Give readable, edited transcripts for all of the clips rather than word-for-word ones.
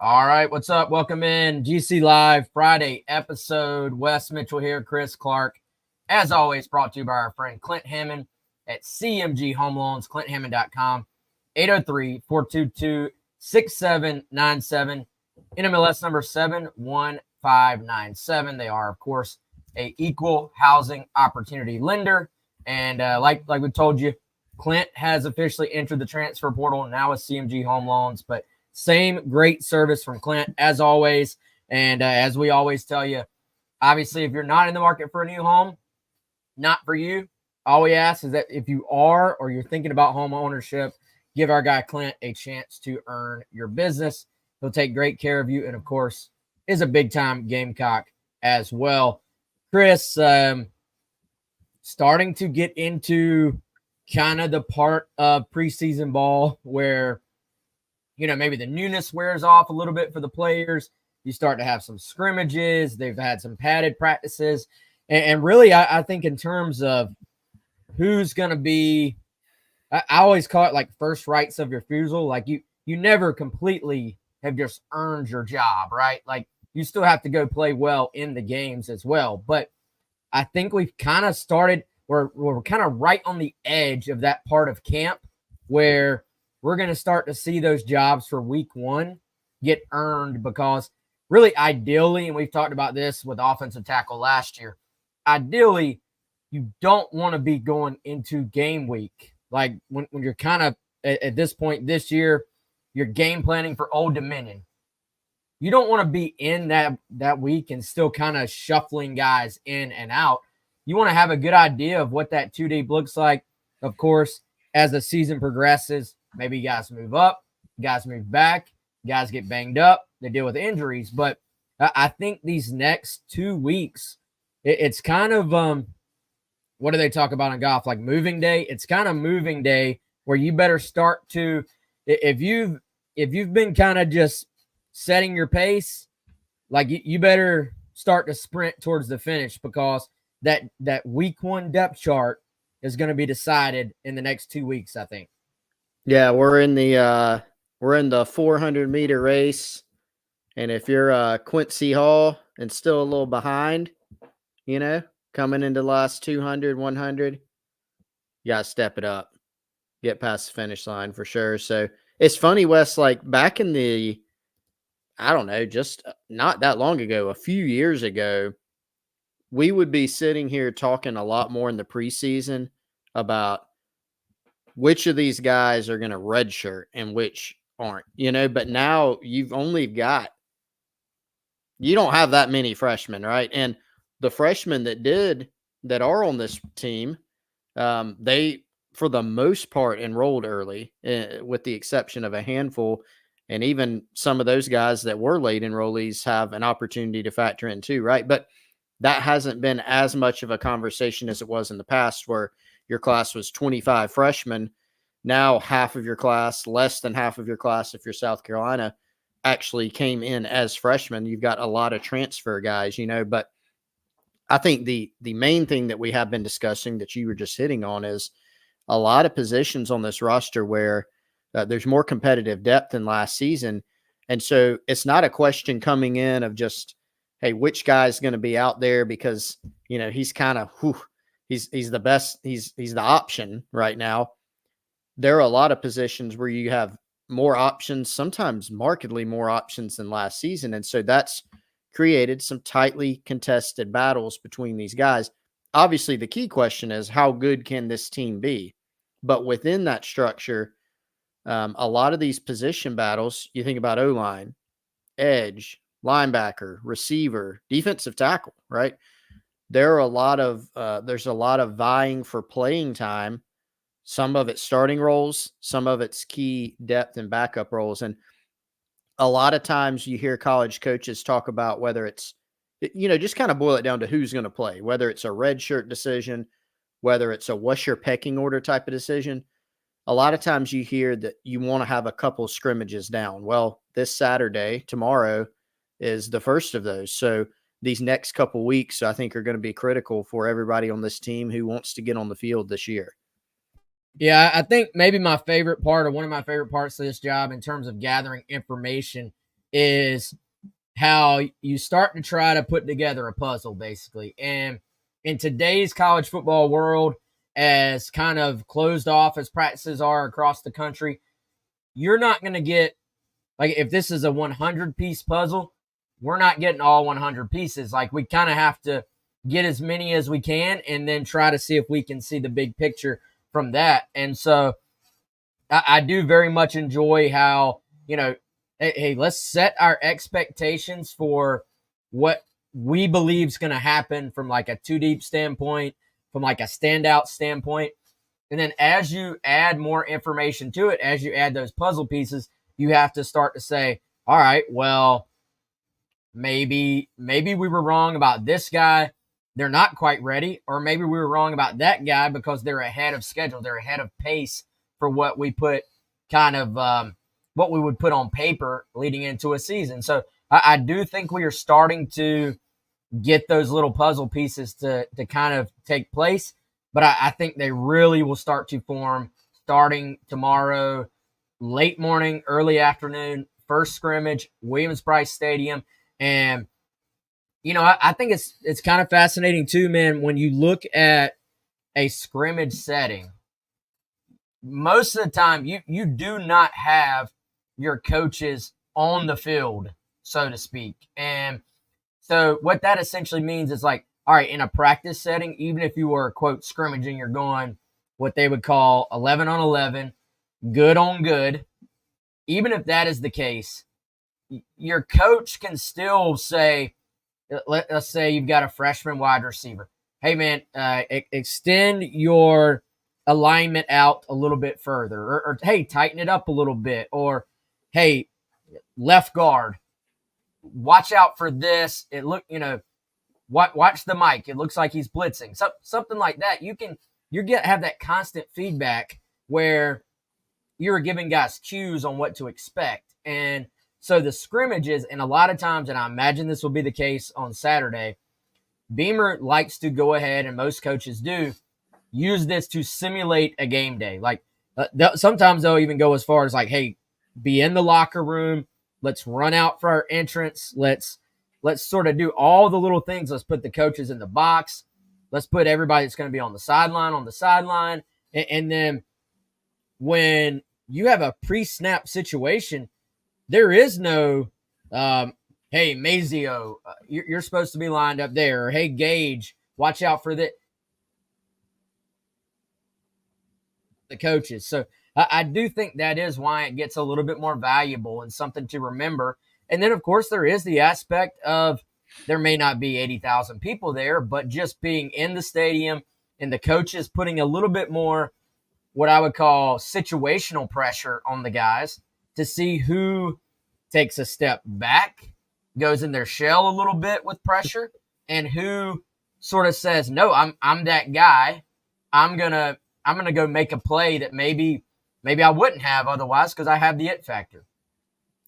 All right, what's up? Welcome in GC Live Friday episode. Wes Mitchell here, Chris Clark. As always, brought to you by our friend Clint Hammond at CMG Home Loans, clinthammond.com, 803-422-6797, NMLS number 71597. They are, of course, a equal housing opportunity lender. And like we told you, Clint has officially entered the transfer portal now with CMG Home Loans, but same great service from Clint as always. And as we always tell you, obviously, if you're not in the market for a new home, not for you. All we ask is that if you are or you're thinking about home ownership, give our guy Clint a chance to earn your business. He'll take great care of you and, of course, is a big-time Gamecock as well. Chris, starting to get into kind of the part of preseason ball where maybe the newness wears off a little bit for the players. You start to have some scrimmages. They've had some padded practices. And really, I think in terms of who's going to be, I always call it like first rights of refusal. Like you never completely have just earned your job, right? Like you still have to go play well in the games as well. But I think we've kind of started, we're kind of right on the edge of that part of camp where we're going to start to see those jobs for week one get earned because really ideally, and we've talked about this with offensive tackle last year, ideally you don't want to be going into game week. Like when you're kind of at this point this year, you're game planning for Old Dominion. You don't want to be in that week and still kind of shuffling guys in and out. You want to have a good idea of what that 2 deep looks like. Of course, as the season progresses, maybe guys move up, guys move back, guys get banged up, they deal with injuries. But I think these next 2 weeks, it's kind of, what do they talk about in golf? Like moving day? It's kind of moving day where you better start to, if you've been kind of just setting your pace, like you better start to sprint towards the finish because that week one depth chart is going to be decided in the next 2 weeks, I think. Yeah, we're in the 400-meter race, and if you're Quincy Hall and still a little behind, coming into the last 200, 100, you got to step it up, get past the finish line for sure. So it's funny, Wes, like back in the, I don't know, just not that long ago, a few years ago, we would be sitting here talking a lot more in the preseason about which of these guys are going to redshirt and which aren't, but now you don't have that many freshmen, right? And the freshmen that are on this team, they, for the most part, enrolled early, with the exception of a handful. And even some of those guys that were late enrollees have an opportunity to factor in too, right? But that hasn't been as much of a conversation as it was in the past where your class was 25 freshmen. Now half of your class, less than half of your class, if you're South Carolina, actually came in as freshmen. You've got a lot of transfer guys, but I think the main thing that we have been discussing that you were just hitting on is a lot of positions on this roster where there's more competitive depth than last season. And so it's not a question coming in of just, hey, which guy's going to be out there because, he's kind of, he's the best. He's the option right now. There are a lot of positions where you have more options, sometimes markedly more options than last season. And so that's created some tightly contested battles between these guys. Obviously, the key question is how good can this team be? But within that structure, a lot of these position battles, you think about O-line, edge, linebacker, receiver, defensive tackle, right? There's a lot of vying for playing time. Some of it's starting roles, some of it's key depth and backup roles. And a lot of times you hear college coaches talk about whether it's, just kind of boil it down to who's going to play, whether it's a red shirt decision, whether it's a what's your pecking order type of decision. A lot of times you hear that you want to have a couple scrimmages down. Well, this Saturday, tomorrow, is the first of those. So these next couple weeks, I think, are going to be critical for everybody on this team who wants to get on the field this year. Yeah, I think maybe my favorite part or one of my favorite parts of this job in terms of gathering information is how you start to try to put together a puzzle, basically. And in today's college football world, as kind of closed off as practices are across the country, you're not going to get, like, if this is a 100-piece puzzle, we're not getting all 100 pieces. Like, we kind of have to get as many as we can and then try to see if we can see the big picture from that. And so I do very much enjoy how, hey, let's set our expectations for what we believe is going to happen from like a two deep standpoint, from like a standout standpoint. And then as you add more information to it, as you add those puzzle pieces, you have to start to say, all right, well, maybe we were wrong about this guy. They're not quite ready. Or maybe we were wrong about that guy because they're ahead of schedule. They're ahead of pace for what we put kind of what we would put on paper leading into a season. So I do think we are starting to get those little puzzle pieces to kind of take place. But I think they really will start to form starting tomorrow, late morning, early afternoon, first scrimmage, Williams-Brice Stadium. And, I think it's kind of fascinating too, man, when you look at a scrimmage setting. Most of the time, you do not have your coaches on the field, so to speak. And so what that essentially means is like, all right, in a practice setting, even if you were, quote, scrimmaging, you're going what they would call 11 on 11, good on good. Even if that is the case, your coach can still say, let's say you've got a freshman wide receiver. Hey, man, extend your alignment out a little bit further. Or, hey, tighten it up a little bit. Or, hey, left guard, watch out for this. Watch the mic. It looks like he's blitzing. Something like that. Have that constant feedback where you're giving guys cues on what to expect. And so the scrimmages, and a lot of times, and I imagine this will be the case on Saturday, Beamer likes to go ahead, and most coaches do, use this to simulate a game day. Like sometimes they'll even go as far as like, hey, be in the locker room. Let's run out for our entrance. Let's sort of do all the little things. Let's put the coaches in the box. Let's put everybody that's going to be on the sideline. And then when you have a pre-snap situation, there is no, hey, Mazio, you're supposed to be lined up there. Or, hey, Gage, watch out for the coaches. So I do think that is why it gets a little bit more valuable and something to remember. And then, of course, there is the aspect of there may not be 80,000 people there, but just being in the stadium and the coaches putting a little bit more what I would call situational pressure on the guys to see who takes a step back, goes in their shell a little bit with pressure, and who sort of says, no, I'm that guy. I'm gonna go make a play that maybe I wouldn't have otherwise because I have the it factor.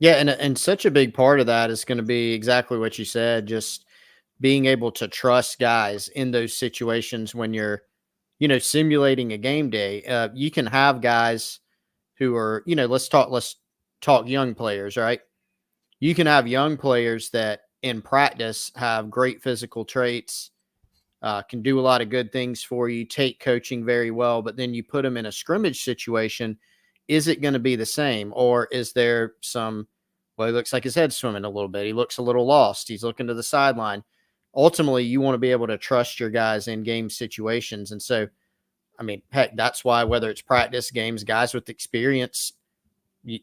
Yeah, and such a big part of that is going to be exactly what you said, just being able to trust guys in those situations when you're, simulating a game day. You can have guys who are, let's talk young players, right? You can have young players that in practice have great physical traits, can do a lot of good things for you, take coaching very well, but then you put them in a scrimmage situation. Is it going to be the same? Or is there some, well, he looks like his head's swimming a little bit. He looks a little lost. He's looking to the sideline. Ultimately, you want to be able to trust your guys in game situations. And so, I mean, heck, that's why whether it's practice games, guys with experience,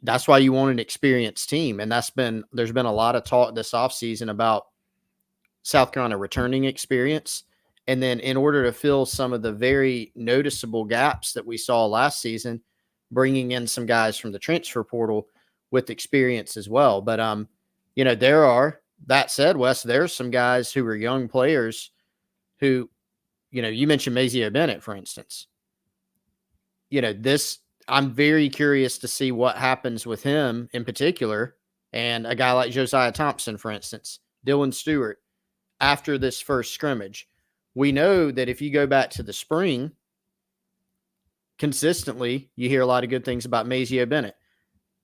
that's why you want an experienced team. And there's been a lot of talk this offseason about South Carolina returning experience. And then in order to fill some of the very noticeable gaps that we saw last season, bringing in some guys from the transfer portal with experience as well. But, that said, Wes, there's some guys who are young players who, you mentioned Mazio Bennett, for instance. I'm very curious to see what happens with him in particular, and a guy like Josiah Thompson, for instance, Dylan Stewart, after this first scrimmage. We know that if you go back to the spring, consistently, you hear a lot of good things about Mazio Bennett.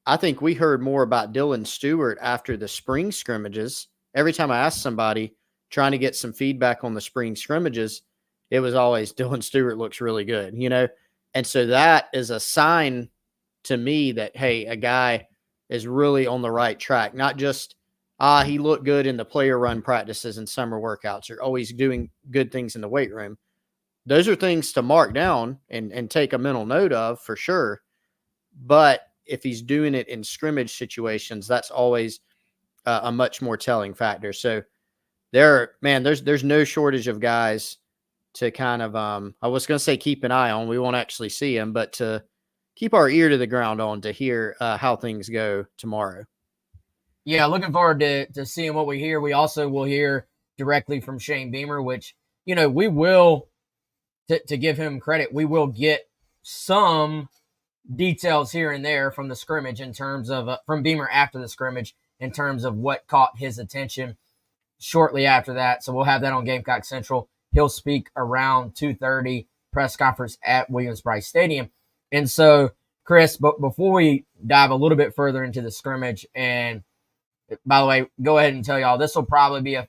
I think we heard more about Dylan Stewart after the spring scrimmages. Every time I asked somebody trying to get some feedback on the spring scrimmages, it was always Dylan Stewart looks really good, you know? And so that is a sign to me that, hey, a guy is really on the right track, not just, he looked good in the player run practices and summer workouts, or always doing good things in the weight room. Those are things to mark down and take a mental note of for sure. But if he's doing it in scrimmage situations, that's always a much more telling factor. So there's no shortage of guys to kind of, I was going to say keep an eye on. We won't actually see him, but to keep our ear to the ground on to hear how things go tomorrow. Yeah, looking forward to seeing what we hear. We also will hear directly from Shane Beamer, which, we will, to give him credit, we will get some details here and there from the scrimmage in terms of, from Beamer after the scrimmage, in terms of what caught his attention shortly after that. So we'll have that on Gamecock Central. He'll speak around 2:30, press conference at Williams-Brice Stadium. And so, Chris, but before we dive a little bit further into the scrimmage, and by the way, go ahead and tell y'all, this will probably be I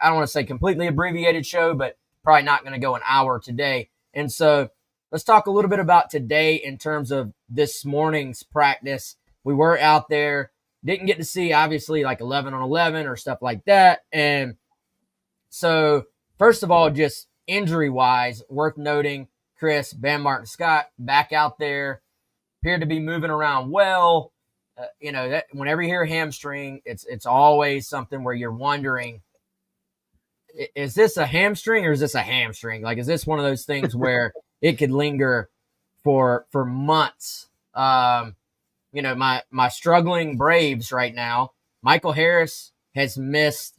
don't want to say completely abbreviated show, but probably not going to go an hour today. And so let's talk a little bit about today in terms of this morning's practice. We were out there, didn't get to see, obviously, like 11 on 11 or stuff like that. And so, first of all, just injury-wise, worth noting, Chris, Bam Martin Scott back out there, appeared to be moving around well. That whenever you hear hamstring, it's always something where you're wondering, is this a hamstring or is this a hamstring? Like, is this one of those things where it could linger for months? My struggling Braves right now, Michael Harris has missed,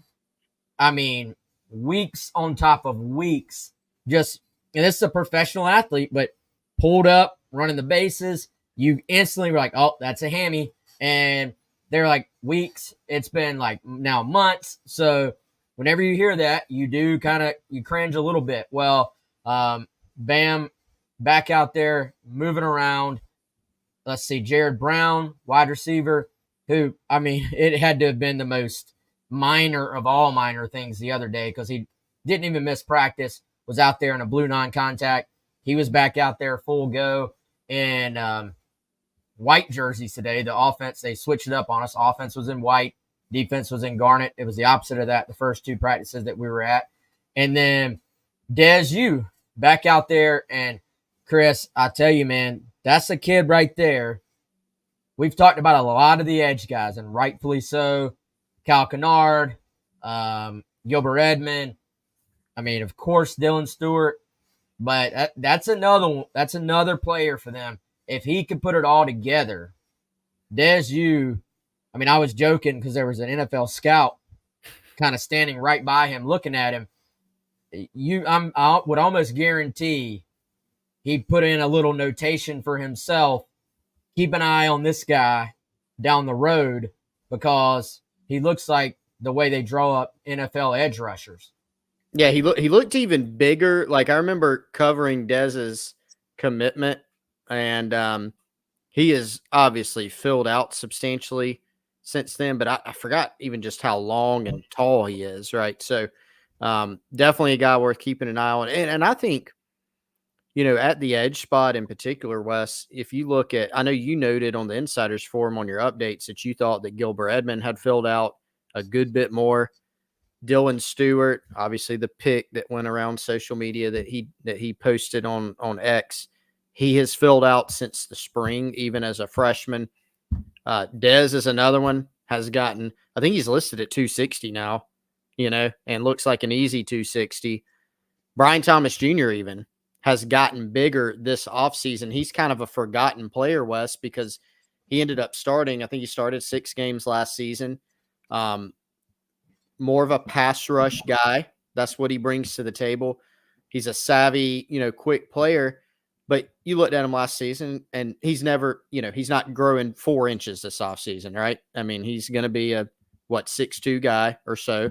weeks on top of weeks. Just, and this is a professional athlete, but pulled up, running the bases, you instantly were like, oh, that's a hammy. And they're like weeks. It's been like now months. So whenever you hear that, you do you cringe a little bit. Well, Bam back out there moving around. Let's see, Jared Brown, wide receiver, who, it had to have been the most minor of all minor things the other day because he didn't even miss practice, was out there in a blue non-contact. He was back out there full go. And white jerseys today. The offense, they switched it up on us. Offense was in white. Defense was in garnet. It was the opposite of that the first two practices that we were at. And then Des back out there. And Chris, I tell you, man, that's a kid right there. We've talked about a lot of the edge guys, and rightfully so. Cal Kennard, Gilbert Edmond. Of course, Dylan Stewart. But that's another one. That's another player for them. If he could put it all together, Des I was joking because there was an NFL scout kind of standing right by him looking at him. I would almost guarantee he put in a little notation for himself. Keep an eye on this guy down the road because he looks like the way they draw up NFL edge rushers. Yeah, he looked even bigger. Like I remember covering Dez's commitment, and he is obviously filled out substantially since then. But I forgot even just how long and tall he is, right? So definitely a guy worth keeping an eye on. And I think, at the edge spot in particular, Wes, if you look at, I know you noted on the Insiders Forum on your updates that you thought that Gilbert Edmond had filled out a good bit more. Dylan Stewart, obviously the pic that went around social media that he posted on X, he has filled out since the spring, even as a freshman. Dez is another one, has gotten, I think he's listed at 260 now, and looks like an easy 260. Brian Thomas Jr. even has gotten bigger this offseason. He's kind of a forgotten player, Wes, because he ended up starting, I think he started 6 games last season. More of a pass rush guy. That's what he brings to the table. He's a savvy, quick player. But you looked at him last season, and he's never, he's not growing 4 inches this offseason, right? He's going to be a, 6'2" guy or so.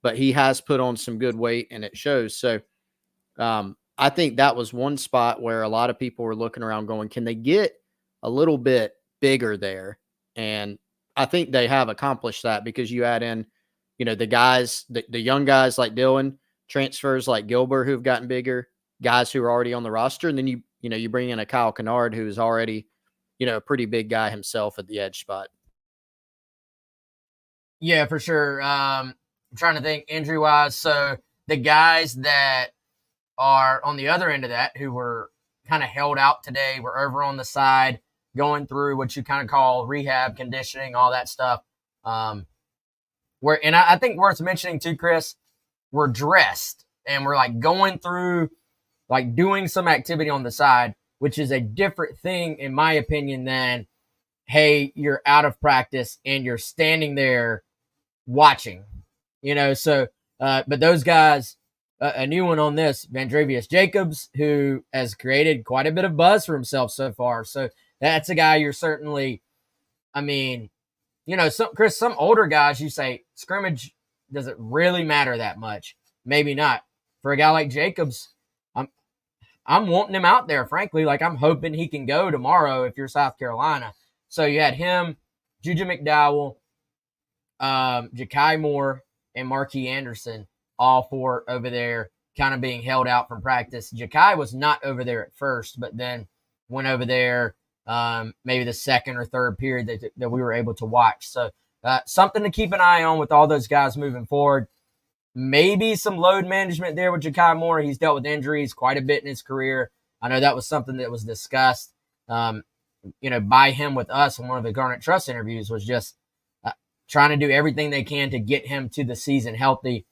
But he has put on some good weight, and it shows. So I think that was one spot where a lot of people were looking around going, can they get a little bit bigger there? And I think they have accomplished that because you add in, the guys, the young guys like Dylan, transfers like Gilbert who've gotten bigger, guys who are already on the roster. And then you bring in a Kyle Kennard who is already, a pretty big guy himself at the edge spot. Yeah, for sure. I'm trying to think injury wise. So the guys that are on the other end of that who were kind of held out today were over on the side going through what you kind of call rehab, conditioning, all that stuff. And I think worth mentioning too, Chris, we're dressed and we're like going through, like doing some activity on the side, which is a different thing, in my opinion, than, hey, you're out of practice and you're standing there watching, but those guys, a new one on this, Vandrevius Jacobs, who has created quite a bit of buzz for himself so far. So that's a guy you're certainly, Chris, some older guys, you say scrimmage, does it really matter that much? Maybe not. For a guy like Jacobs, I'm wanting him out there, frankly. Like, I'm hoping he can go tomorrow if you're South Carolina. So you had him, Juju McDowell, Ja'Kai Moore, and Marquis Anderson, all four over there kind of being held out from practice. Ja'Kai was not over there at first, but then went over there maybe the second or third period that we were able to watch. So something to keep an eye on with all those guys moving forward. Maybe some load management there with Ja'Kai Moore. He's dealt with injuries quite a bit in his career. I know that was something that was discussed, by him with us in one of the Garnet Trust interviews, was just trying to do everything they can to get him to the season healthy.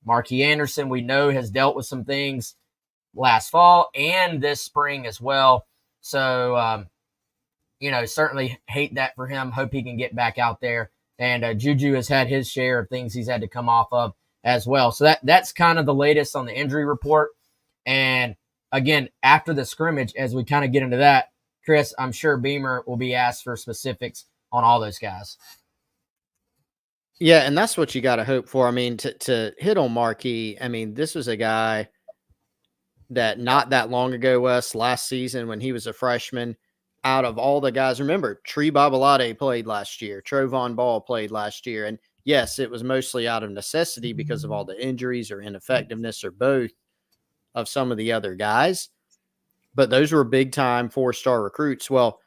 Marquis Anderson, we know, has dealt with some things last fall and this spring as well. So, certainly hate that for him. Hope he can get back out there. And Juju has had his share of things he's had to come off of as well. So that's kind of the latest on the injury report. And again, after the scrimmage, as we kind of get into that, Chris, I'm sure Beamer will be asked for specifics on all those guys. Yeah, and that's what you got to hope for. I mean, to hit on Marquis, this was a guy that not that long ago, Wes, last season when he was a freshman, out of all the guys, remember, Tree Babalade played last year, Trovon Ball played last year, and yes, it was mostly out of necessity because of all the injuries or ineffectiveness or both of some of the other guys, but those were big-time four-star recruits. Well,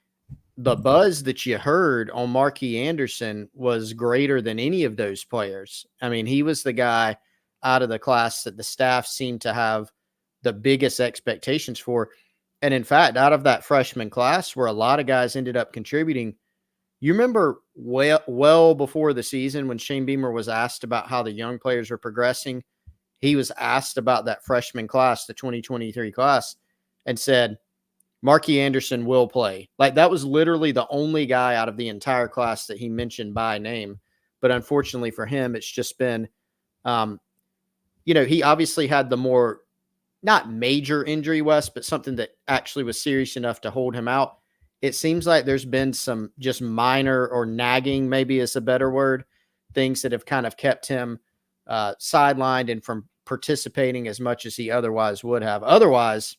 the buzz that you heard on Marquis Anderson was greater than any of those players. He was the guy out of the class that the staff seemed to have the biggest expectations for. And in fact, out of that freshman class where a lot of guys ended up contributing, you remember well before the season when Shane Beamer was asked about how the young players were progressing, he was asked about that freshman class, the 2023 class, and said, Marquis Anderson will play. Like, that was literally the only guy out of the entire class that he mentioned by name. But unfortunately for him, it's just been, he obviously had the more, not major injury, Wes, but something that actually was serious enough to hold him out. It seems like there's been some just minor or nagging, maybe is a better word, things that have kind of kept him sidelined and from participating as much as he otherwise would have. Otherwise,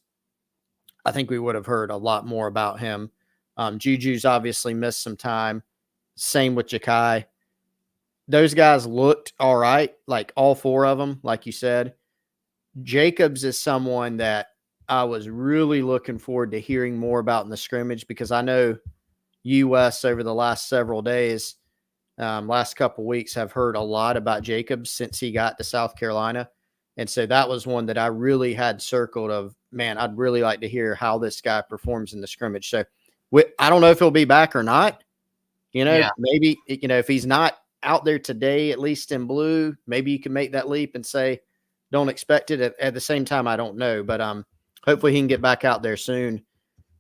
I think we would have heard a lot more about him. Juju's obviously missed some time. Same with Ja'Kai. Those guys looked all right, like all four of them, like you said. Jacobs is someone that I was really looking forward to hearing more about in the scrimmage because I know US over the last several days, last couple weeks, have heard a lot about Jacobs since he got to South Carolina. And so that was one that I really had circled of, man, I'd really like to hear how this guy performs in the scrimmage. So I don't know if he'll be back or not. Maybe, if he's not out there today, at least in blue, maybe you can make that leap and say, don't expect it. At the same time, I don't know. But hopefully he can get back out there soon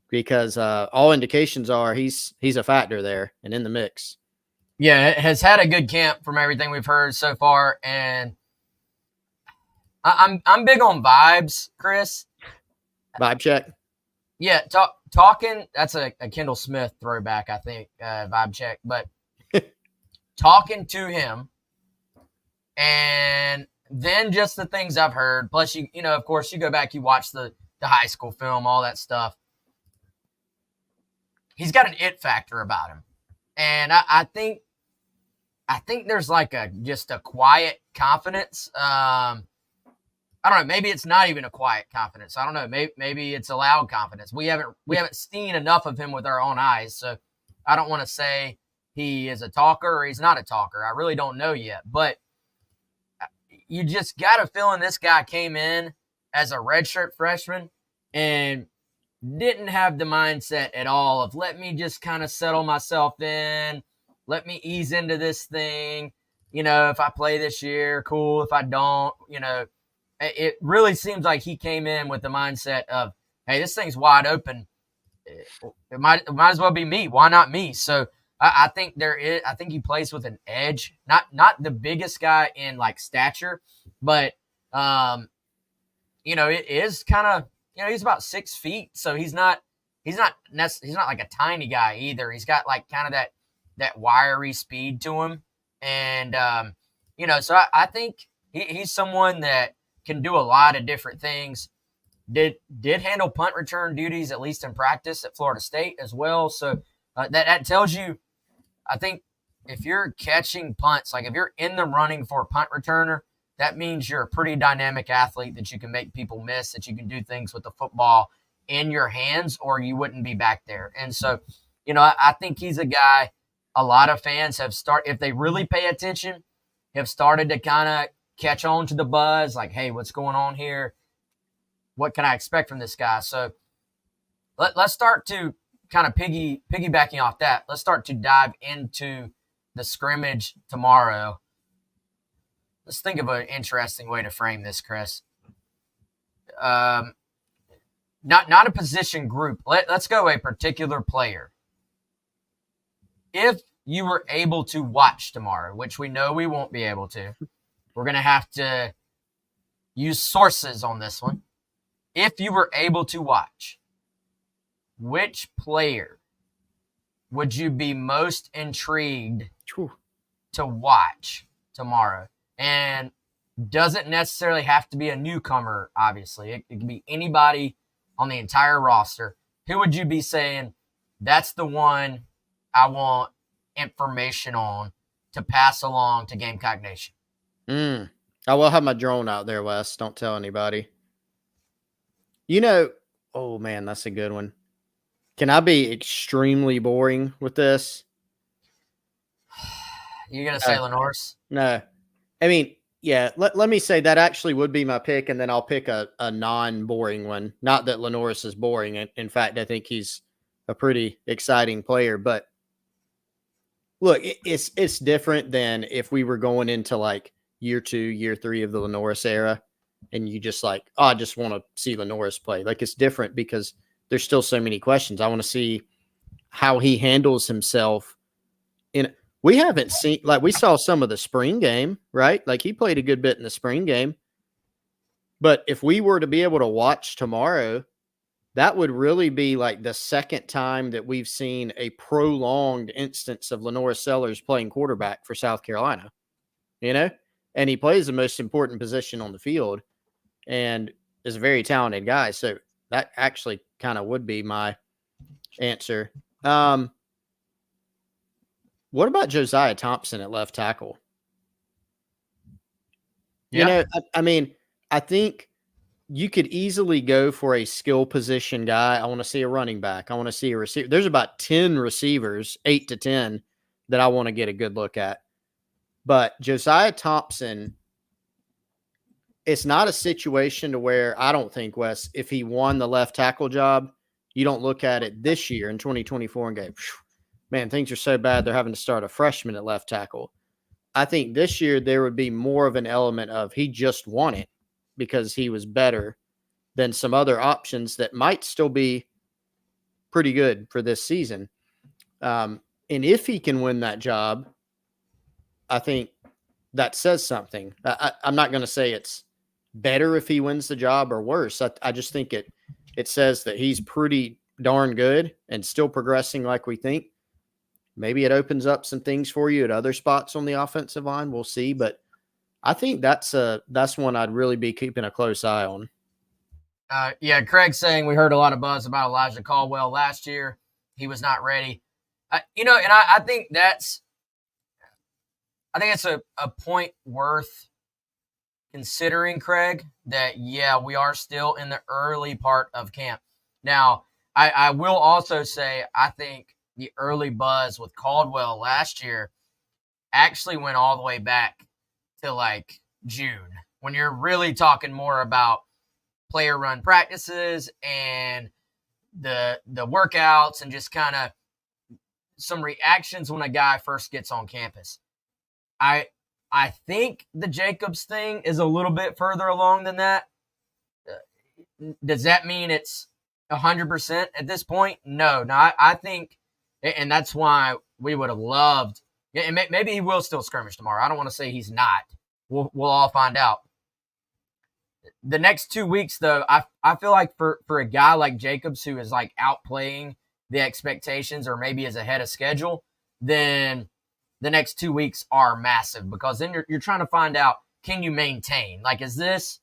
because all indications are he's a factor there and in the mix. Yeah, it has had a good camp from everything we've heard so far. And I'm big on vibes, Chris. Vibe check. Yeah, talking. That's a Kendall Smith throwback, I think. Vibe check, but talking to him, and then just the things I've heard. Plus, of course, you go back, you watch the high school film, all that stuff. He's got an it factor about him. And I think there's like just a quiet confidence. I don't know. Maybe it's not even a quiet confidence. I don't know. Maybe it's a loud confidence. We haven't seen enough of him with our own eyes, so I don't want to say he is a talker or he's not a talker. I really don't know yet, but you just got a feeling this guy came in as a redshirt freshman and didn't have the mindset at all of let me just kind of settle myself in, let me ease into this thing. If I play this year, cool. If I don't, it really seems like he came in with the mindset of, hey, this thing's wide open. It might as well be me. Why not me? So I think I think he plays with an edge. Not the biggest guy in like stature, but it is kind of, he's about 6 feet, so he's not like a tiny guy either. He's got like kind of that wiry speed to him, and so I think he's someone that can do a lot of different things. Did handle punt return duties, at least in practice, at Florida State as well. So that tells you, I think, if you're catching punts, like if you're in the running for a punt returner, that means you're a pretty dynamic athlete, that you can make people miss, that you can do things with the football in your hands, or you wouldn't be back there. And so, I think he's a guy a lot of fans have if they really pay attention, have started to kind of catch on to the buzz, like, hey, what's going on here? What can I expect from this guy? So let's start to kind of piggybacking off that. Let's start to dive into the scrimmage tomorrow. Let's think of an interesting way to frame this, Chris. Not a position group. Let's go a particular player. If you were able to watch tomorrow, which we know we won't be able to, we're going to have to use sources on this one. If you were able to watch, which player would you be most intrigued to watch tomorrow? And doesn't necessarily have to be a newcomer, obviously. It can be anybody on the entire roster. Who would you be saying, that's the one I want information on to pass along to Gamecock Nation? I will have my drone out there, Wes. Don't tell anybody. Oh, man, that's a good one. Can I be extremely boring with this? You're going to say Lenore's? No. I mean, yeah, let me say that actually would be my pick, and then I'll pick a non-boring one. Not that Lenore's is boring. In fact, I think he's a pretty exciting player. But look, it's different than if we were going into like year 2, year 3 of the Lenore's era, and you just like, oh, I just want to see Lenore's play. Like, it's different because there's still so many questions. I want to see how he handles himself. We haven't seen, like, we saw some of the spring game, right? Like, he played a good bit in the spring game. But if we were to be able to watch tomorrow, that would really be like the second time that we've seen a prolonged instance of Lenore Sellers playing quarterback for South Carolina, and he plays the most important position on the field and is a very talented guy. So that actually kind of would be my answer. What about Josiah Thompson at left tackle? Yeah. I mean, I think you could easily go for a skill position guy. I want to see a running back. I want to see a receiver. There's about 10 receivers, 8 to 10, that I want to get a good look at. But Josiah Thompson, it's not a situation to where I don't think, Wes, if he won the left tackle job, you don't look at it this year in 2024 and go, man, things are so bad they're having to start a freshman at left tackle. I think this year there would be more of an element of he just won it because he was better than some other options that might still be pretty good for this season. And if he can win that job, I think that says something. I'm not going to say it's better if he wins the job or worse. I just think it says that he's pretty darn good and still progressing like we think. Maybe it opens up some things for you at other spots on the offensive line. We'll see. But I think that's one I'd really be keeping a close eye on. Yeah, Craig's saying we heard a lot of buzz about Elijah Caldwell last year. He was not ready. I think it's a point worth considering, Craig, that, yeah, we are still in the early part of camp. Now, I will also say I think the early buzz with Caldwell last year actually went all the way back to like June, when you're really talking more about player run practices and the workouts and just kind of some reactions when a guy first gets on campus. I think the Jacobs thing is a little bit further along than that. Does that mean it's 100% at this point? No, I think, and that's why we would have loved, and maybe he will still scrimmage tomorrow. I don't want to say he's not. We'll all find out. The next 2 weeks, though, I feel like for a guy like Jacobs, who is like outplaying the expectations or maybe is ahead of schedule, then the next 2 weeks are massive, because then you're trying to find out, can you maintain? Like, is this,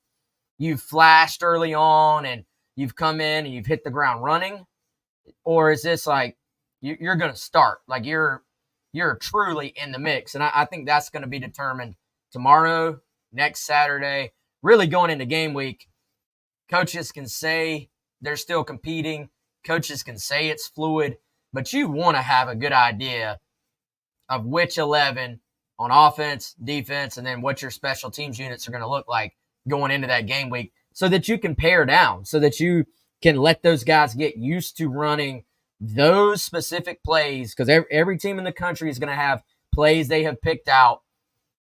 you've flashed early on and you've come in and you've hit the ground running? Or is this like you're going to start? Like you're truly in the mix. And I think that's going to be determined tomorrow, next Saturday, really going into game week. Coaches can say they're still competing. Coaches can say it's fluid, but you want to have a good idea of which 11 on offense, defense, and then what your special teams units are going to look like going into that game week, so that you can pare down, so that you can let those guys get used to running those specific plays, because every team in the country is going to have plays they have picked out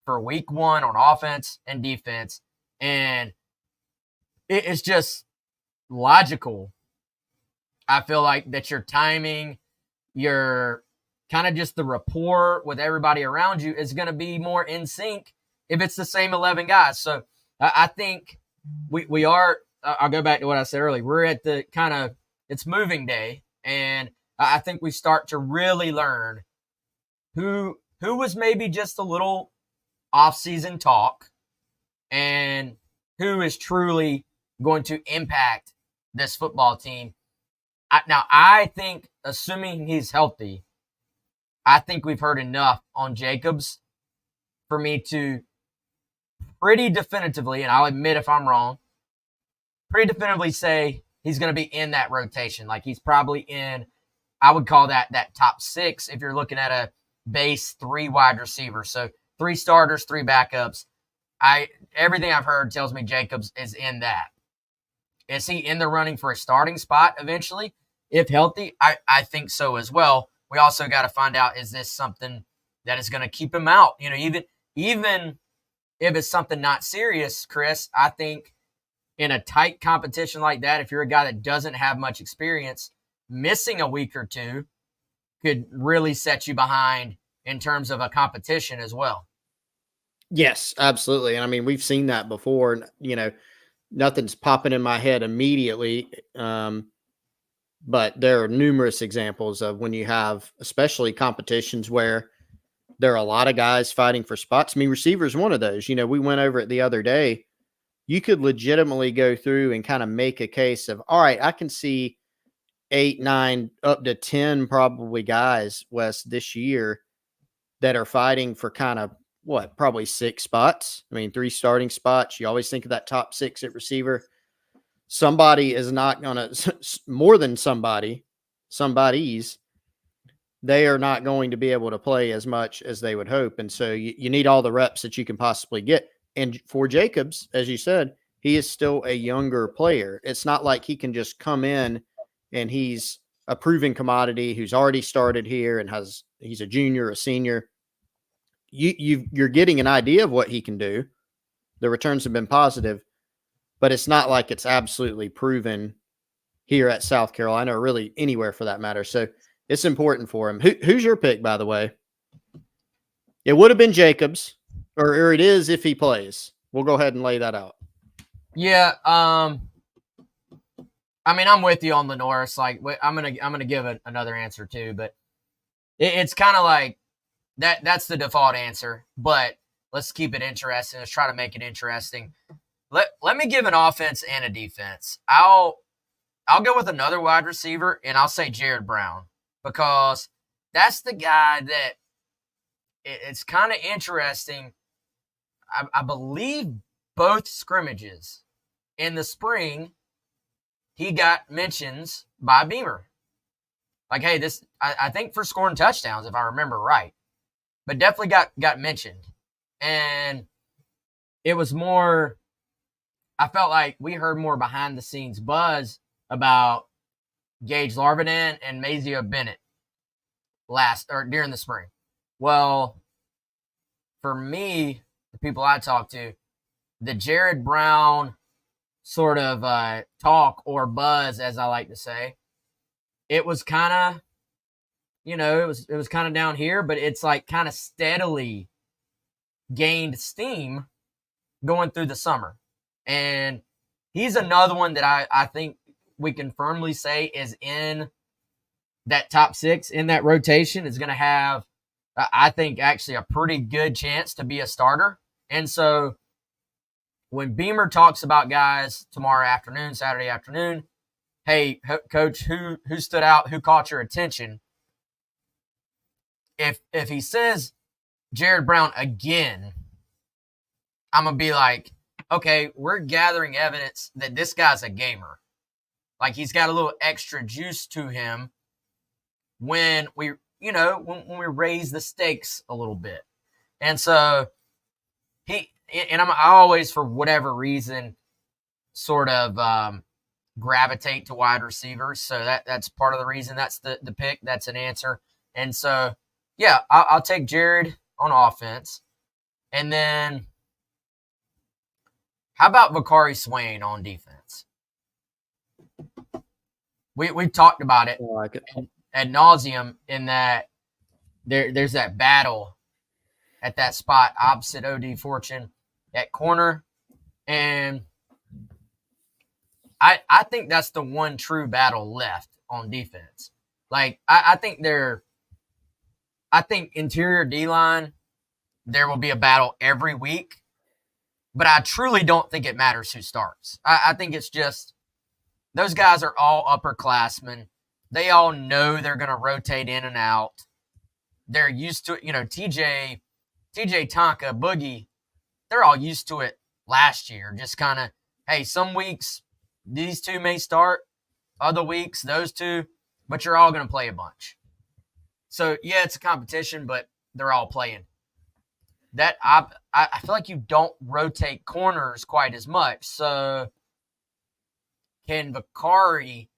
for week one on offense and defense. And it's just logical, I feel like, that your timing, your kind of just the rapport with everybody around you is going to be more in sync if it's the same 11 guys. So I think we are, I'll go back to what I said earlier. We're at the kind of, it's moving day. And I think we start to really learn who was maybe just a little off-season talk and who is truly going to impact this football team. Now, I think, assuming he's healthy, I think we've heard enough on Jacobs for me to pretty definitively, and I'll admit if I'm wrong, pretty definitively say he's going to be in that rotation. Like, he's probably in, I would call that top six if you're looking at a base 3 wide receiver. So 3 starters, 3 backups. Everything I've heard tells me Jacobs is in that. Is he in the running for a starting spot eventually? If healthy, I think so as well. We also got to find out, is this something that is going to keep him out? Even if it's something not serious, Chris, I think in a tight competition like that, if you're a guy that doesn't have much experience, missing a week or two could really set you behind in terms of a competition as well. Yes, absolutely. And I mean, we've seen that before. Nothing's popping in my head immediately. But there are numerous examples of when you have, especially competitions where there are a lot of guys fighting for spots. I mean, receiver's one of those. We went over it the other day. You could legitimately go through and kind of make a case of, all right, I can see 8, 9, up to 10 probably guys, Wes, this year that are fighting for kind of probably 6 spots. I mean, 3 starting spots. You always think of that top 6 at receiver. Somebody is not going to, more than somebody's, they are not going to be able to play as much as they would hope. And so you need all the reps that you can possibly get. And for Jacobs, as you said, he is still a younger player. It's not like he can just come in and he's a proven commodity who's already started here and he's a junior, a senior. You're getting an idea of what he can do. The returns have been positive, but it's not like it's absolutely proven here at South Carolina or really anywhere for that matter. So it's important for him. Who's your pick, by the way? It would have been Jacobs, or it is if he plays. We'll go ahead and lay that out. Yeah, I mean, I'm with you on the Norris. Like, I'm gonna give another answer too, but it's kind of like that's the default answer. But let's keep it interesting. Let's try to make it interesting. Let me give an offense and a defense. I'll go with another wide receiver, and I'll say Jared Brown, because that's the guy that it's kind of interesting. I believe both scrimmages in the spring, he got mentions by Beamer. Like, hey, this, I think for scoring touchdowns, if I remember right, but definitely got mentioned. And it was more, I felt like we heard more behind the scenes buzz about Gage Larvin and Mazio Bennett during the spring. Well, for me, the people I talked to, the Jared Brown sort of talk or buzz, as I like to say, it was kind of, it was kind of down here, but it's like kind of steadily gained steam going through the summer. And he's another one that I think we can firmly say is in that top 6 in that rotation, is going to have, I think, actually a pretty good chance to be a starter. And so when Beamer talks about guys tomorrow afternoon, Saturday afternoon, hey, coach, who stood out, who caught your attention? If he says Jared Brown again, I'm going to be like, okay, we're gathering evidence that this guy's a gamer. Like, he's got a little extra juice to him when we raise the stakes a little bit. And so I always, for whatever reason, sort of gravitate to wide receivers. So that's part of the reason that's the pick. That's an answer. And so, yeah, I'll take Jared on offense. And then how about Vakari Swain on defense? We've talked about it, ad nauseum, in that there's that battle at that spot opposite OD Fortune at corner. And I think that's the one true battle left on defense. Like, I think interior D-line, there will be a battle every week, but I truly don't think it matters who starts. I think it's just those guys are all upperclassmen. They all know they're going to rotate in and out. They're used to it. TJ Tonka, Boogie, they're all used to it last year. Just kind of, hey, some weeks these two may start, other weeks those two, but you're all going to play a bunch. So, yeah, it's a competition, but they're all playing. That I feel like you don't rotate corners quite as much. So can Vakari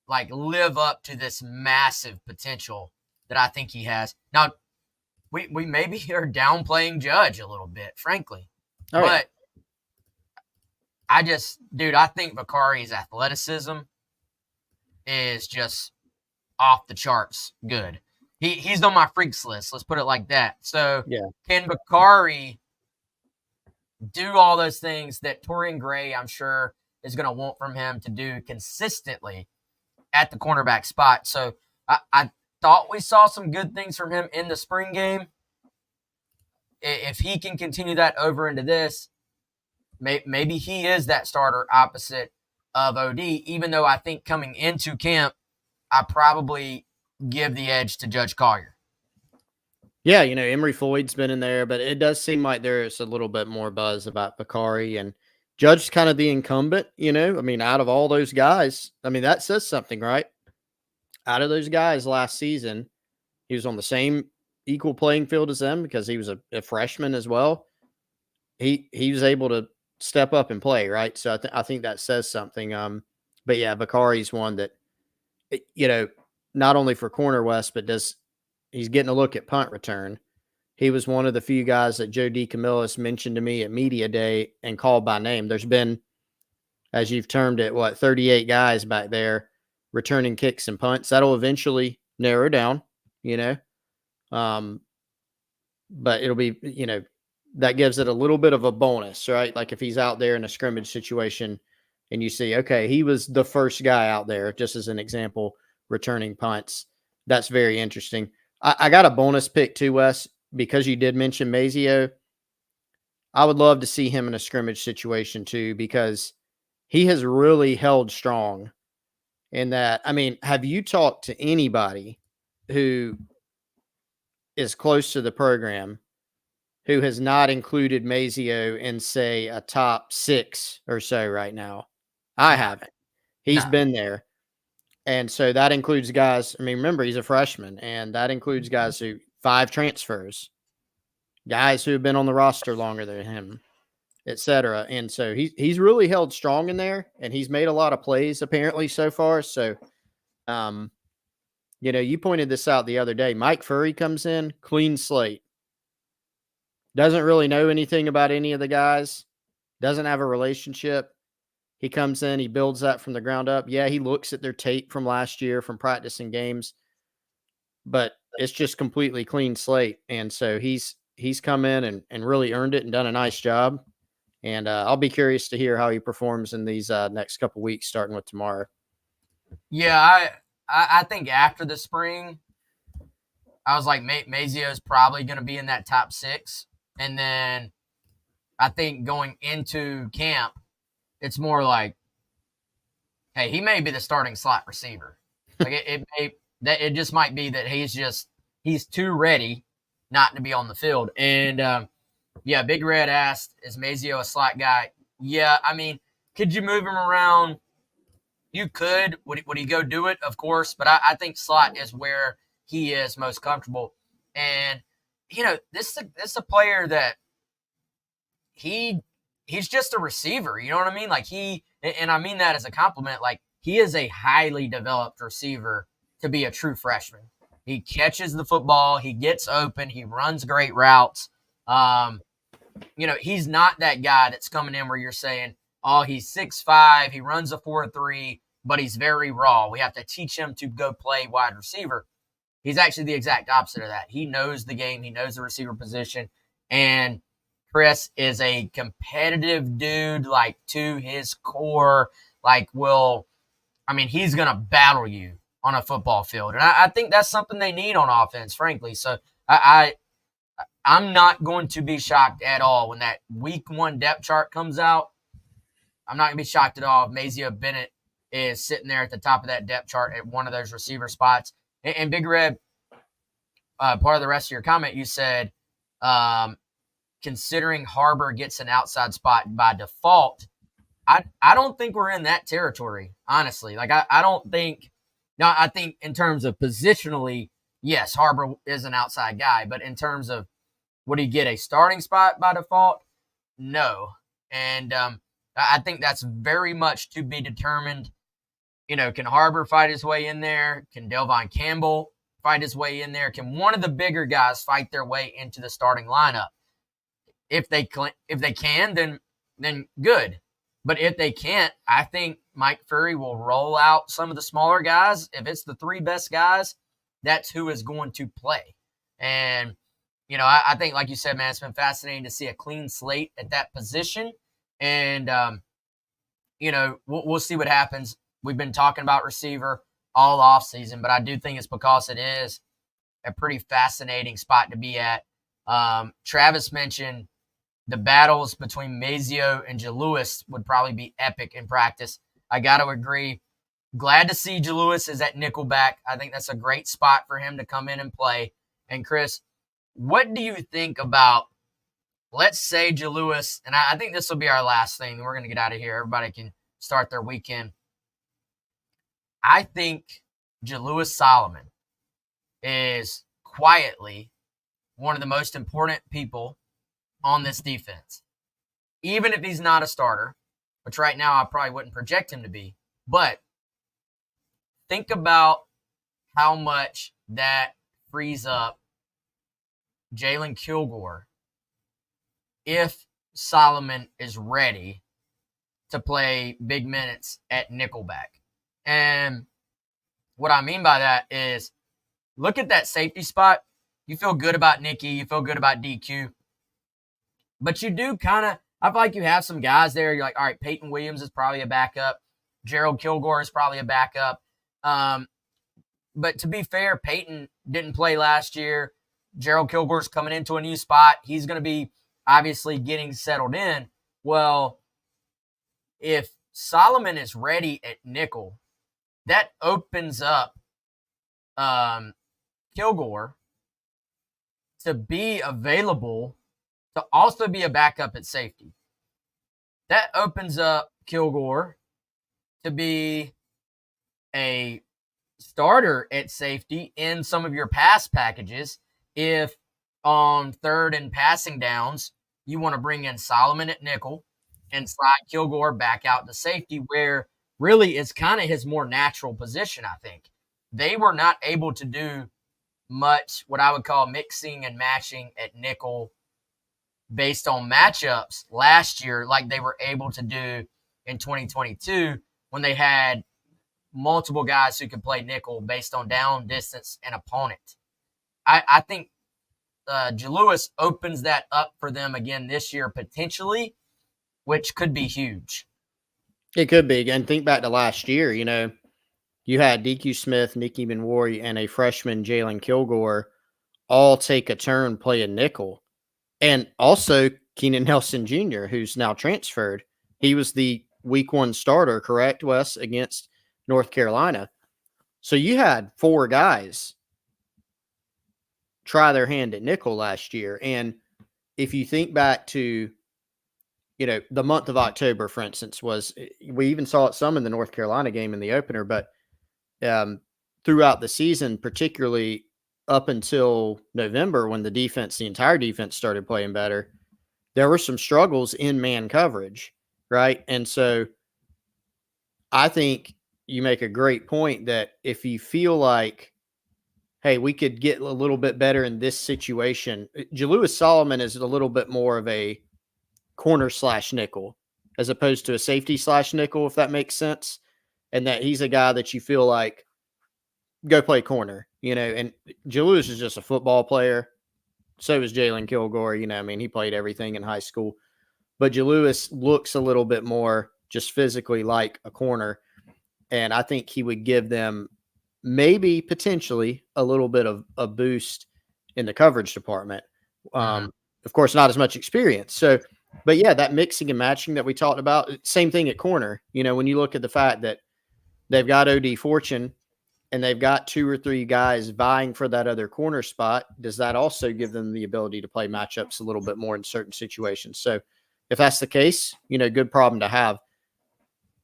live up to this massive potential that I think he has? Now, we maybe are downplaying Judge a little bit, frankly. Oh, but yeah. I think Vakari's athleticism is just off the charts good. He's on my freaks list, let's put it like that. So yeah. Can Vakari do all those things that Torian Gray, I'm sure, is going to want from him to do consistently at the cornerback spot? So I thought we saw some good things from him in the spring game. If he can continue that over into this, maybe he is that starter opposite of OD, even though I think coming into camp, I probably give the edge to Judge Collier. Yeah, Emory Floyd's been in there, but it does seem like there's a little bit more buzz about Vakari, and Judge's kind of the incumbent, out of all those guys. That says something, right? Out of those guys last season, he was on the same equal playing field as them because he was a freshman as well. He was able to step up and play, right? So I think that says something. But yeah, Vakari's one that, not only for Corner West, but he's getting a look at punt return. He was one of the few guys that Joe DeCamillis mentioned to me at Media Day and called by name. There's been, as you've termed it, 38 guys back there returning kicks and punts. That'll eventually narrow down, but it'll be, that gives it a little bit of a bonus, right? Like if he's out there in a scrimmage situation and you see, okay, he was the first guy out there, just as an example, returning punts. That's very interesting. I got a bonus pick too, Wes, because you did mention Mazio. I would love to see him in a scrimmage situation too, because he has really held strong in that. Have you talked to anybody who is close to the program who has not included Mazio in, say, a top 6 or so right now. I haven't. He's been there. And so that includes guys. I mean, remember, he's a freshman, and that includes guys who 5 transfers, guys who have been on the roster longer than him, et cetera. And so he's really held strong in there, and he's made a lot of plays apparently so far. So, you pointed this out the other day. Mike Furry comes in, clean slate. Doesn't really know anything about any of the guys. Doesn't have a relationship. He comes in, he builds that from the ground up. Yeah, he looks at their tape from last year from practicing games, but it's just completely clean slate. And so he's come in and really earned it and done a nice job. And I'll be curious to hear how he performs in these next couple weeks, starting with tomorrow. Yeah, I think after the spring, I was like, Mazio is probably going to be in that top 6. And then I think going into camp, it's more like, hey, he may be the starting slot receiver. Like it just might be that he's too ready not to be on the field. And Big Red asked, is Mazio a slot guy? Yeah, I mean, could you move him around? You could. Would he go do it? Of course. But I think slot is where he is most comfortable. And, this is a player that he's just a receiver. You know what I mean? Like and I mean that as a compliment. Like, he is a highly developed receiver to be a true freshman. He catches the football. He gets open. He runs great routes. He's not that guy that's coming in where you're saying, oh, he's 6'5", he runs a 4.3, but he's very raw. We have to teach him to go play wide receiver. He's actually the exact opposite of that. He knows the game. He knows the receiver position. And Chris is a competitive dude, like, to his core. Like, he's going to battle you on a football field. And I think that's something they need on offense, frankly. So I'm not going to be shocked at all when that week 1 depth chart comes out. I'm not going to be shocked at all if Mazio Bennett is sitting there at the top of that depth chart at one of those receiver spots. And Big Red, part of the rest of your comment, you said, considering Harbor gets an outside spot by default, I don't think we're in that territory, honestly. Like, I don't think – now, I think in terms of positionally, yes, Harbor is an outside guy. But in terms of would he get a starting spot by default? No. And I think that's very much to be determined. Can Harbor fight his way in there? Can Delvon Campbell fight his way in there? Can one of the bigger guys fight their way into the starting lineup? If they can, then good. But if they can't, I think Mike Furry will roll out some of the smaller guys. If it's the 3 best guys, that's who is going to play. And, I think, like you said, man, it's been fascinating to see a clean slate at that position. And, we'll see what happens. We've been talking about receiver all offseason, but I do think it's because it is a pretty fascinating spot to be at. Travis mentioned the battles between Mazio and Jalewis would probably be epic in practice. I got to agree. Glad to see Jalewis is at nickelback. I think that's a great spot for him to come in and play. And Chris, what do you think about, let's say Jalewis, and I think this will be our last thing. We're going to get out of here. Everybody can start their weekend. I think Jalewis Solomon is quietly one of the most important people on this defense. Even if he's not a starter, which right now I probably wouldn't project him to be, but think about how much that frees up Jalen Kilgore if Solomon is ready to play big minutes at nickelback. And what I mean by that is, look at that safety spot. You feel good about Nicky. You feel good about DQ. But you do kind of, I feel like you have some guys there. You're like, all right, Peyton Williams is probably a backup. Gerald Kilgore is probably a backup. But to be fair, Peyton didn't play last year. Gerald Kilgore's coming into a new spot. He's going to be obviously getting settled in. Well, if Solomon is ready at nickel, that opens up Kilgore to be available to also be a backup at safety. That opens up Kilgore to be a starter at safety in some of your pass packages. If on third and passing downs, you want to bring in Solomon at nickel and slide Kilgore back out to safety, where really it's kind of his more natural position, I think. They were not able to do much what I would call mixing and matching at nickel based on matchups last year like they were able to do in 2022 when they had multiple guys who could play nickel based on down, distance, and opponent. I think Jalewis opens that up for them again this year potentially, which could be huge. It could be. And think back to last year, you had DQ Smith, Nicky Benwari, and a freshman, Jalen Kilgore, all take a turn playing nickel. And also Keenan Nelson Jr., who's now transferred. He was the week 1 starter, correct, Wes, against North Carolina. So you had 4 guys try their hand at nickel last year. And if you think back to, the month of October, for instance, we even saw it some in the North Carolina game in the opener, but throughout the season, particularly up until November when the entire defense started playing better, there were some struggles in man coverage, right? And so I think you make a great point that if you feel like, hey, we could get a little bit better in this situation, Jalewis Solomon is a little bit more of a corner/nickel as opposed to a safety/nickel, if that makes sense. And that he's a guy that you feel like, go play corner, and Jalewis is just a football player. So is Jalen Kilgore, he played everything in high school. But Jalewis looks a little bit more just physically like a corner. And I think he would give them maybe potentially a little bit of a boost in the coverage department. Of course, not as much experience. So, but yeah, that mixing and matching that we talked about, same thing at corner. When you look at the fact that they've got OD Fortune and they've got 2 or 3 guys vying for that other corner spot, does that also give them the ability to play matchups a little bit more in certain situations? So if that's the case, good problem to have.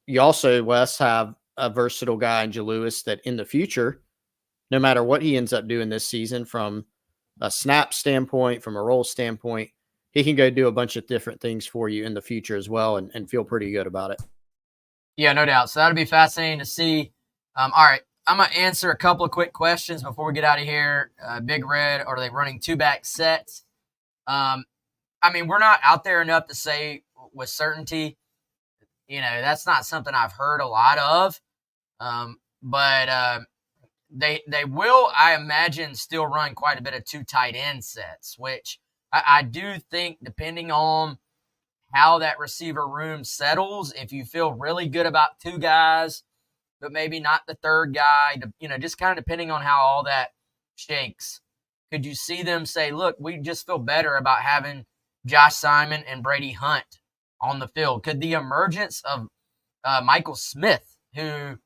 You also, Wes, have a versatile guy in Jalewis that in the future, no matter what he ends up doing this season from a snap standpoint, from a role standpoint, he can go do a bunch of different things for you in the future as well and feel pretty good about it. Yeah, no doubt. So that'll be fascinating to see. All right, I'm going to answer a couple of quick questions before we get out of here. Big Red, are they running 2-back sets? We're not out there enough to say with certainty. That's not something I've heard a lot of. But they will, I imagine, still run quite a bit of 2 tight end sets, which I do think, depending on how that receiver room settles, if you feel really good about 2 guys, but maybe not the third guy, just kind of depending on how all that shakes, could you see them say, look, we just feel better about having Josh Simon and Brady Hunt on the field? Could the emergence of Michael Smith, who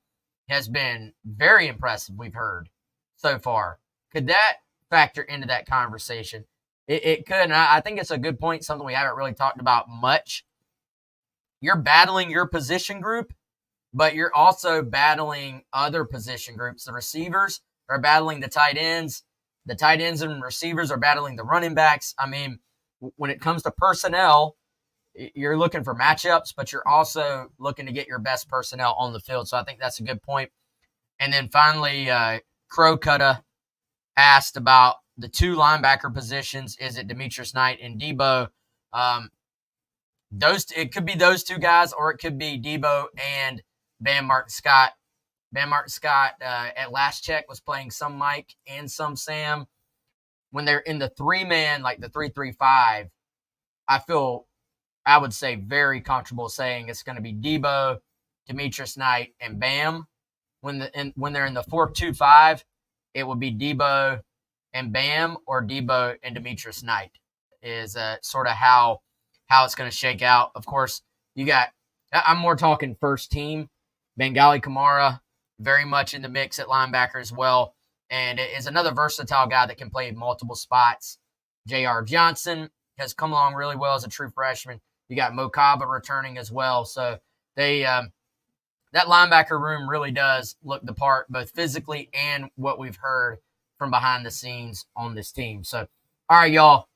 has been very impressive, we've heard so far, could that factor into that conversation? It could, and I think it's a good point, something we haven't really talked about much. You're battling your position group, but you're also battling other position groups. The receivers are battling the tight ends. The tight ends and receivers are battling the running backs. When it comes to personnel, you're looking for matchups, but you're also looking to get your best personnel on the field. So I think that's a good point. And then finally, Crow Cutta asked about the 2 linebacker positions. Is it Demetrius Knight and Debo? It could be those 2 guys, or it could be Debo and Bam Martin-Scott. Bam Martin-Scott, at last check, was playing some Mike and some Sam. When they're in the 3-man, like the 3-3-5, I would say very comfortable saying it's going to be Debo, Demetrius Knight, and Bam. When they're in the 4-2-5, it would be Debo and Bam, or Debo and Demetrius Knight is sort of how it's going to shake out. Of course, I'm more talking first team. Bengali Kamara, very much in the mix at linebacker as well. and is another versatile guy that can play multiple spots. J.R. Johnson has come along really well as a true freshman. You got Mokaba returning as well. So they that linebacker room really does look the part, both physically and what we've heard from behind the scenes on this team. So, all right, y'all.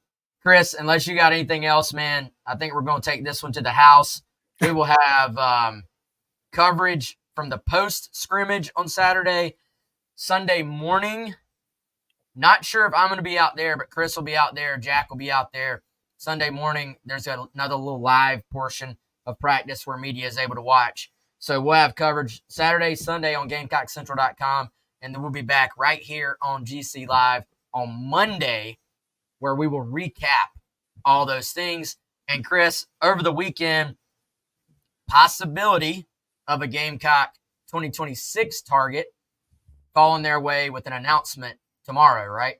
Chris, unless you got anything else, man, I think we're going to take this one to the house. We will have coverage from the post scrimmage on Saturday, Sunday morning. Not sure if I'm going to be out there, but Chris will be out there. Jack will be out there. Sunday morning, there's another little live portion of practice where media is able to watch. So we'll have coverage Saturday, Sunday on GamecockCentral.com, and then we'll be back right here on GC Live on Monday, where we will recap all those things. And Chris, over the weekend, possibility of a Gamecock 2026 target falling their way with an announcement tomorrow, right?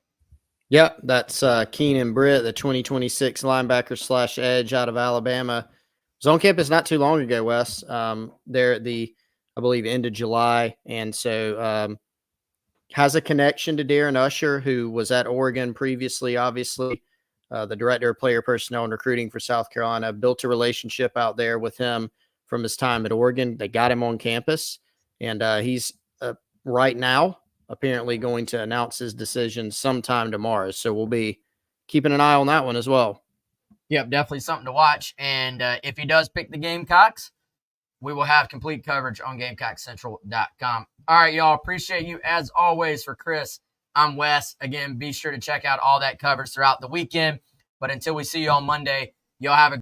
Yep, that's Keenan Britt, the 2026 linebacker / edge out of Alabama. Was on campus not too long ago, Wes. There at the, I believe, end of July. And so has a connection to Darren Usher, who was at Oregon previously, obviously, the director of player personnel and recruiting for South Carolina. Built a relationship out there with him from his time at Oregon. They got him on campus, and he's right now apparently going to announce his decision sometime tomorrow. So we'll be keeping an eye on that one as well. Yep, definitely something to watch. And if he does pick the Gamecocks, we will have complete coverage on GamecockCentral.com. All right, y'all. Appreciate you as always. For Chris, I'm Wes. Again, be sure to check out all that coverage throughout the weekend. But until we see you on Monday, y'all have a